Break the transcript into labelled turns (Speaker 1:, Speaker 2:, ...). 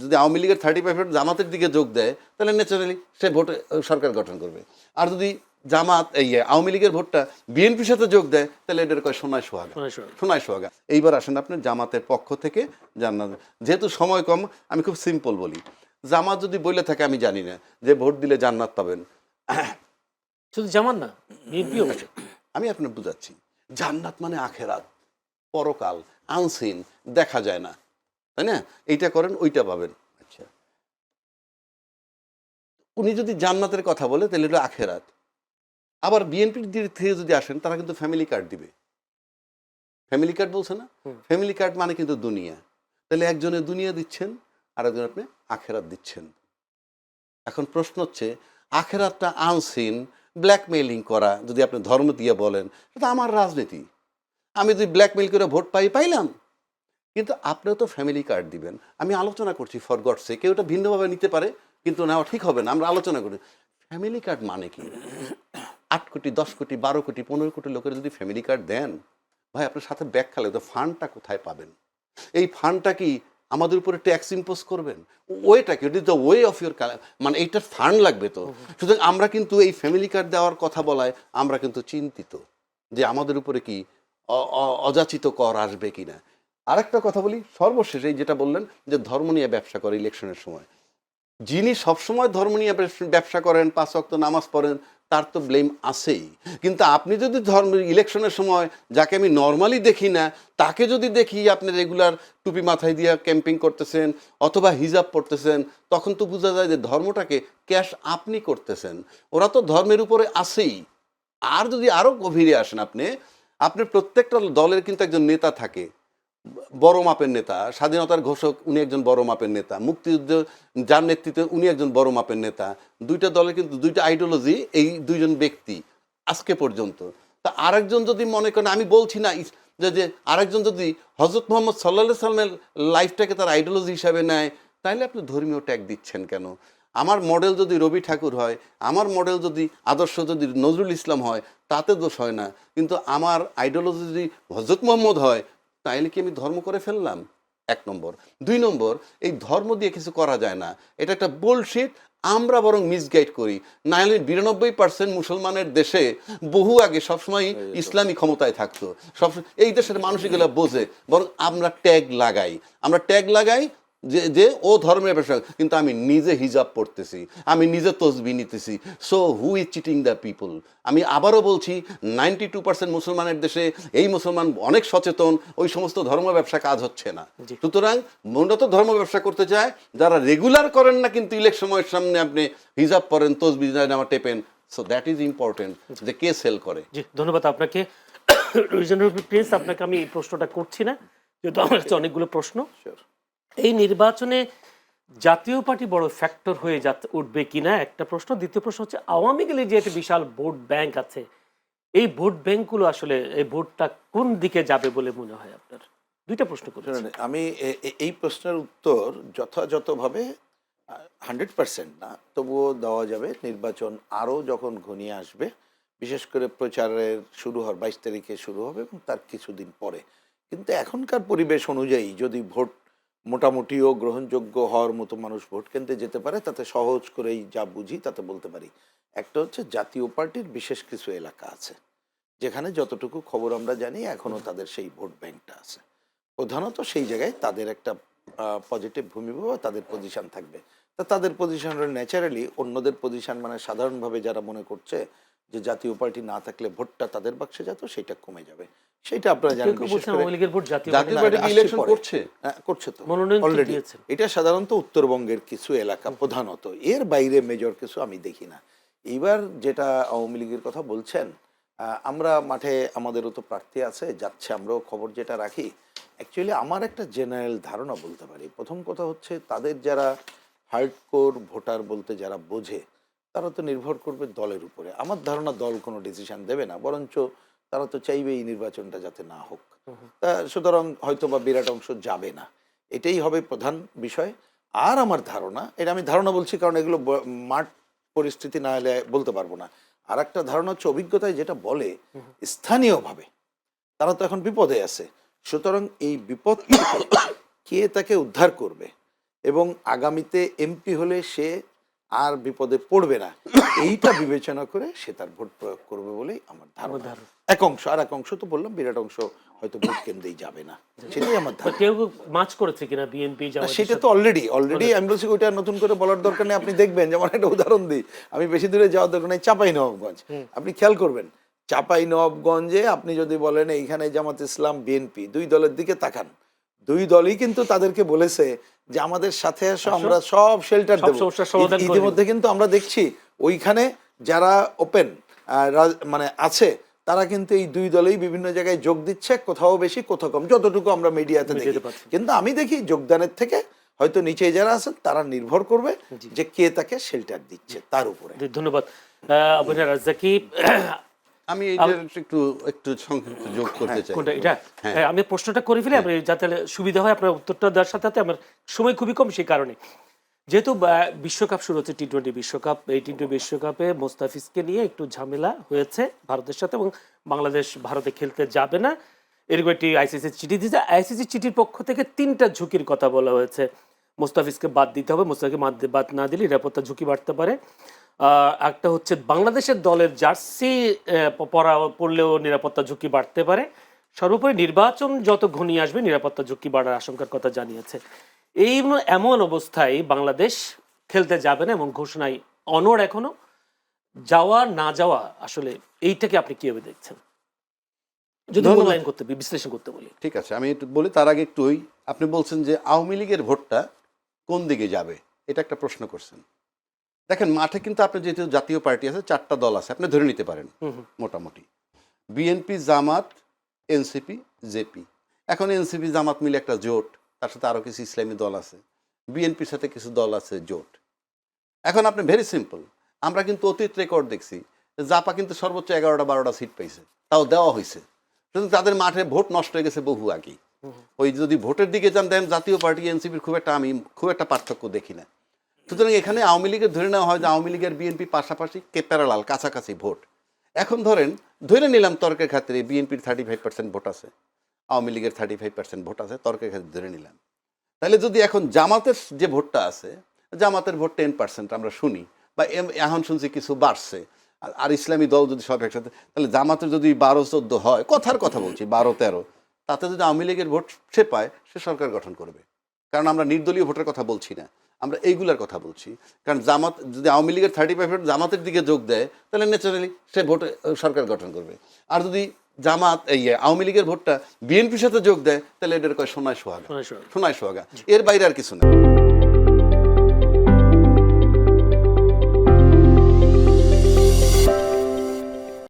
Speaker 1: যদি আওয়ামী লীগের 35% জামাতের দিকে যোগ দেয় তাহলে ন্যাচারালি সে ভোটে সরকার গঠন করবে। আর যদি জামাত আওয়ামী লীগের ভোটটা বিএনপির সাথে যোগ দেয় তাহলে এটার কয় সোনায় সোহাগা, সোনায় সোহাগা। এইবার আসেন আপনি জামাতের পক্ষ থেকে জান্নাত, যেহেতু সময় কম আমি খুব সিম্পল বলি, জামাত যদি বলে থাকে আমি জানি না যে ভোট দিলে জান্নাত পাবেন,
Speaker 2: শুধু জামান না, বিএনপিও বলে।
Speaker 1: আমি আপনার বুঝাচ্ছি, জান্নাত মানে আখেরাত, পরকাল, আনসিন, দেখা যায় না, তাই না? এইটা করেন ওইটা পাবেন। আচ্ছা, উনি যদি জান্নাতের কথা বলে তাহলে এটা আখেরাত। আবার বিএনপির দিক থেকে যদি আসেন তারা কিন্তু ফ্যামিলি কার্ড দিবে। ফ্যামিলি কার্ড বলছে না, ফ্যামিলি কার্ড মানে কিন্তু দুনিয়া। তাহলে একজনে দুনিয়া দিচ্ছেন আর একজন আপনি আখেরাত দিচ্ছেন। এখন প্রশ্ন হচ্ছে আখেরাতটা আনসিন, ব্ল্যাকমেইলিং করা যদি আপনি ধর্ম দিয়ে বলেন, সেটা আমার রাজনীতি। আমি যদি ব্ল্যাকমেইল করে ভোট পাইলাম, কিন্তু আপনিও তো ফ্যামিলি কার্ড দিবেন। আমি আলোচনা করছি ফর গডস সেক, কেউ এটা ভিন্নভাবে নিতে পারে কিন্তু নেওয়া ঠিক হবে না, আমরা আলোচনা করি ফ্যামিলি কার্ড মানে কি। 8 কোটি 10 কোটি 12 কোটি 15 কোটি লোকের যদি ফ্যামিলি কার্ড দেন, ভাই আপনার সাথে ব্যাগ খেলে তো ফান্ডটা কোথায় পাবেন? এই ফান্ডটা কি আমাদের উপরে ট্যাক্স ইম্পোজ করবেন? ওয়েটা কি, it is the way of your, মানে এইটার ফান্ড লাগবে তো। সুতরাং আমরা কিন্তু এই ফ্যামিলি কার্ড দেওয়ার কথা বলায় আমরা কিন্তু চিন্তিত যে আমাদের উপরে কি অযাচিত কর আসবে কিনা। আরেকটা কথা বলি সর্বশেষ, এই যেটা বললেন যে ধর্ম নিয়ে ব্যবসা করে ইলেকশনের সময়, যিনি সবসময় ধর্ম নিয়ে ব্যবসা করেন, 5 ওয়াক্ত নামাজ পড়েন, তার তো ব্লেম আছেই। কিন্তু আপনি যদি ধর্ম ইলেকশনের সময় যাকে আমি নর্মালি দেখি না, তাকে যদি দেখি আপনি রেগুলার টুপি মাথায় দিয়ে ক্যাম্পিং করতেছেন অথবা হিজাব পড়তেছেন, তখন তো বোঝা যায় যে ধর্মটাকে ক্যাশ আপনি করতেছেন। ওরা তো ধর্মের উপরে আছেই। আর যদি আরও গভীরে আসেন, আপনি প্রত্যেকটা দলের কিন্তু একজন নেতা থাকে, বড় মাপের নেতা। স্বাধীনতার ঘোষক উনি একজন বড় মাপের নেতা, মুক্তিযুদ্ধ যার নেতৃত্বে উনি একজন বড় মাপের নেতা। দুইটা দলের কিন্তু দুইটা আইডিওলজি, এই দুইজন ব্যক্তি আজকে পর্যন্ত। তা আরেকজন যদি মনে করেন, আমি বলছি না যে আরেকজন যদি হজরত মোহাম্মদ সাল্লাল্লাহু সাল্লামের লাইফটাকে তার আইডিওলজি হিসাবে নেয়, তাহলে আপনি ধর্মীয় ট্যাগ দিচ্ছেন কেন? আমার মডেল যদি রবি ঠাকুর হয়, আমার মডেল যদি আদর্শ যদি নজরুল ইসলাম হয়, তাতে দোষ হয় না। কিন্তু আমার আইডিওলজি যদি হজরত মোহাম্মদ হয়, তাইলে কি আমি ধর্ম করে ফেললাম? 1 নম্বর। 2 নম্বর, এই ধর্ম দিয়ে কিছু করা যায় না, এটা একটা বুলশিট। আমরা বরং মিসগাইড করি। নাহলে 92% মুসলমানের দেশে বহু আগে সবসময় ইসলামী ক্ষমতায় থাকতো, সব এই দেশের মানুষ এগুলো বোঝে। বরং আমরা ট্যাগ লাগাই যে ও ধর্মের ব্যবসা, কিন্তু আমি নিজে হিজাব পড়তেছি, আমি নিজে তসবি নিতেছি। So who is cheating the people? আমি আবারও বলছি, 92% মুসলমানের দেশে এই মুসলমান অনেক সচেতন, ওই সমস্ত ধর্ম ব্যবসা কাজ হচ্ছে না। সুতরাং মূলত ধর্ম ব্যবসা করতে চায় যারা রেগুলার করেন না, কিন্তু ইলেকশনের সামনে আপনি হিজাব পরেন, তসবি জামা টেপেন। সো দ্যাট ইজ ইম্পর্টেন্ট যে কে সেল করে।
Speaker 2: জি, ধন্যবাদ আপনাকে প্রিন্স। আপনাকে আমি এই প্রশ্নটা করছি না, যেহেতু আমার কাছে অনেকগুলো প্রশ্ন। এই নির্বাচনে জাতীয় পার্টি বড় ফ্যাক্টর হয়ে উঠবে কিনা একটা প্রশ্ন। দ্বিতীয় প্রশ্ন হচ্ছে আওয়ামী লীগের যে একটা বিশাল ভোট ব্যাংক আছে, এই ভোট ব্যাংকগুলো আসলে এই ভোটটা কোন দিকে যাবে বলে মনে হয় আপনার? দুইটা প্রশ্ন করছি।
Speaker 3: আমি এই প্রশ্নের উত্তর যথাযথভাবে 100% না, তবুও দেওয়া যাবে নির্বাচন আরও যখন ঘনিয়ে আসবে, বিশেষ করে প্রচারের শুরু হওয়ার 22 তারিখে শুরু হবে এবং তার কিছুদিন পরে। কিন্তু এখনকার পরিবেশ অনুযায়ী যদি ভোট মোটামুটিও গ্রহণযোগ্য হওয়ার মতো মানুষ ভোট কেন্দ্রে যেতে পারে, তাতে সহজ করেই যা বুঝি তাতে বলতে পারি, একটা হচ্ছে জাতীয় পার্টির বিশেষ কিছু এলাকা আছে যেখানে যতটুকু খবর আমরা জানি এখনও তাদের সেই ভোট ব্যাংকটা আছে। প্রধানত সেই জায়গায় তাদের একটা পজিটিভ ভূমিকা বা তাদের পজিশন থাকবে। তা তাদের পজিশন ন্যাচারালি অন্যদের পজিশন, মানে সাধারণভাবে যারা মনে করছে যে জাতীয় পার্টি না থাকলে ভোটটা তাদের বাক্সে যেত, সেটা কমে যাবে। সেটা আপনারা জানেন, করছে তো অলরেডি। এটা সাধারণত উত্তরবঙ্গের কিছু এলাকা প্রধানত, এর বাইরে মেজর কিছু আমি দেখি না। এইবার যেটা আওয়ামী লীগের কথা বলছেন, আমরা মাঠে আমাদেরও তো প্রার্থী আছে, যাচ্ছে, আমরাও খবর যেটা রাখি। অ্যাকচুয়ালি আমার একটা জেনারেল ধারণা বলতে পারি। প্রথম কথা হচ্ছে তাদের যারা হার্ডকোর ভোটার বলতে যারা বোঝে, তারা তো নির্ভর করবে দলের উপরে। আমার ধারণা দল কোনো ডিসিশন দেবে না, বরঞ্চ তারা তো চাইবে এই নির্বাচনটা যাতে না হোক। সুতরাং হয়তো বা বিরাট অংশ যাবে না, এটাই হবে প্রধান বিষয়। আর আমার ধারণা, এটা আমি ধারণা বলছি কারণ এগুলো মাঠ পরিস্থিতি না হলে বলতে পারবো না। আর একটা ধারণা হচ্ছে অভিজ্ঞতায় যেটা বলে, স্থানীয়ভাবে তারা তো এখন বিপদে আছে। সুতরাং এই বিপদ থেকে কে তাকে উদ্ধার করবে, এবং আগামীতে এমপি হলে সে আর বিপদে পড়বে না, এইটা বিবেচনা করে সে তার ভোট প্রয়োগ করবে বলেই আমার ধারণা। এক অংশ, আর এক অংশ তো বললাম বিরাট অংশ হয়তো ভোট কেন্দ্রেই যাবে না, সেটাই আমার ধারণা।
Speaker 2: কেউ মাছ করেছে কিনা বিএনপি?
Speaker 3: সেটা তো অলরেডি আমি বলছি ওইটা নতুন করে বলার দরকার নেই। আপনি দেখবেন, যেমন একটা উদাহরণ দিই, আমি বেশি দূরে যাওয়ার দরকার নেই, চাঁপাইনবাবগঞ্জ আপনি খেয়াল করবেন, চাঁপাইনবাবগঞ্জে আপনি যদি বলেন এইখানে জামাত ইসলাম বিএনপি দুই দলের দিকে তাকান, দুই দলই কিন্তু তাদেরকে বলেছে যে আমাদের সাথে আসো, আমরা সব শেল্টার দেব। ইতিমধ্যে কিন্তু আমরা দেখছি ওইখানে যারা ওপেন মানে আছে তারা কিন্তু এই দুই দলেই বিভিন্ন জায়গায় যোগ দিচ্ছে, কোথাও বেশি কোথাও কম, যতটুকু আমরা মিডিয়াতে দেখি। কিন্তু আমি দেখি যোগদানের থেকে হয়তো নিচে যারা আছেন তারা নির্ভর করবে যে কে তাকে শেল্টার দিচ্ছে তার উপরে।
Speaker 2: ধন্যবাদ আবু রাজ্জাকি।
Speaker 1: আমি এইটার একটু সংক্ষিপ্ত যোগ করতে চাই।
Speaker 2: কোনটা এটা? আমি প্রশ্নটা করে ফেলি আপনি যাতে সুবিধা হয় আপনার উত্তরটা দেওয়ার সাথে সাথে। আমার সময় খুবই কম, সেই কারণে যেহেতু বিশ্বকাপ শুরু হচ্ছে, টি-20 বিশ্বকাপ, এই টি-20 বিশ্বকাপে মোস্তাফিজকে নিয়ে একটু ঝামেলা হয়েছে ভারতের সাথে, এবং বাংলাদেশ ভারতে খেলতে যাবে না, এরকম একটি আইসিসি চিঠি দিয়েছে। আইসিসি চিঠির পক্ষ থেকে 3টা ঝুঁকির কথা বলা হয়েছে। মোস্তাফিজকে বাদ দিতে হবে, মোস্তাফিজকে বাদ না দিলে নিরাপত্তা ঝুঁকি বাড়তে পারে। একটা হচ্ছে বাংলাদেশের দলের জার্সি পড়লেও নিরাপত্তা ঝুঁকি বাড়তে পারে। সর্বোপরি নির্বাচন যত ঘনিয়ে আসবে নিরাপত্তা ঝুঁকি বাড়ার আশঙ্কার কথা জানিয়েছে। এমন অবস্থায় বাংলাদেশ খেলতে যাবে না এবং ঘোষণায় অনড় এখনো। যাওয়া না যাওয়া আসলে এইটাকে আপনি কিভাবে দেখছেন, যদি মূল্যায়ন করতে বিশ্লেষণ করতে বলি?
Speaker 1: ঠিক আছে, আমি একটু বলি। তার আগে একটু আপনি বলছেন যে আওয়ামী লীগের ভোটটা কোন দিকে যাবে, এটা একটা প্রশ্ন করছেন। দেখেন, মাঠে কিন্তু আপনার যেহেতু জাতীয় পার্টি আছে, 4টা দল আছে, আপনি ধরে নিতে পারেন মোটামুটি বিএনপি, জামাত, এনসিপি, জেপি। এখন এনসিপি জামাত মিলে একটা জোট, তার সাথে আরও কিছু ইসলামী দল আছে, বিএনপির সাথে কিছু দল আছে জোট। এখন আপনি ভেরি সিম্পল, আমরা কিন্তু অতীত রেকর্ড দেখছি, জাপা কিন্তু সর্বোচ্চ 11-12টা সিট পাইছে, তাও দেওয়া হয়েছে, কিন্তু তাদের মাঠে ভোট নষ্ট হয়ে গেছে বহু আগেই। ওই যদি ভোটের দিকে যান, দেখেন জাতীয় পার্টি এনসিপির খুব একটা পার্থক্য দেখি না। সুতরাং এখানে আওয়ামী লীগের ধরে নেওয়া হয় যে আওয়ামী লীগের বিএনপি পাশাপাশি প্যারালাল কাছাকাছি ভোট। এখন ধরে নিলাম তর্কের খাতিরে বিএনপির 35% ভোট আছে, আওয়ামী লীগের 35% ভোট আছে, তর্কের খাতিরে ধরে নিলাম। তাহলে যদি এখন জামাতের যে ভোটটা আছে, জামাতের ভোট 10% আমরা শুনি, বা এখন শুনছি কিছু বাড়ছে, আর ইসলামী দল যদি সব একসাথে, তাহলে জামাতের যদি 12-14 হয়, কথার কথা বলছি 12-13, তাতে যদি আওয়ামী লীগের ভোট সে পায়, সে সরকার গঠন করবে। কারণ আমরা নির্দলীয় ভোটের কথা বলছি না, আমরা এইগুলার কথা বলছি। কারণ জামাত যদি আওয়ামী লীগের 35% জামাতের দিকে যোগ দেয়, তাহলে ন্যাচারালি সে ভোটে সরকার গঠন করবে। আর যদি জামাত আওয়ামী লীগের ভোটটা বিএনপির সাথে যোগ দেয়, তাহলে এটার কয় সোনায় সোহাগা, সোনায় সোহাগা, এর বাইরে আর কিছু না।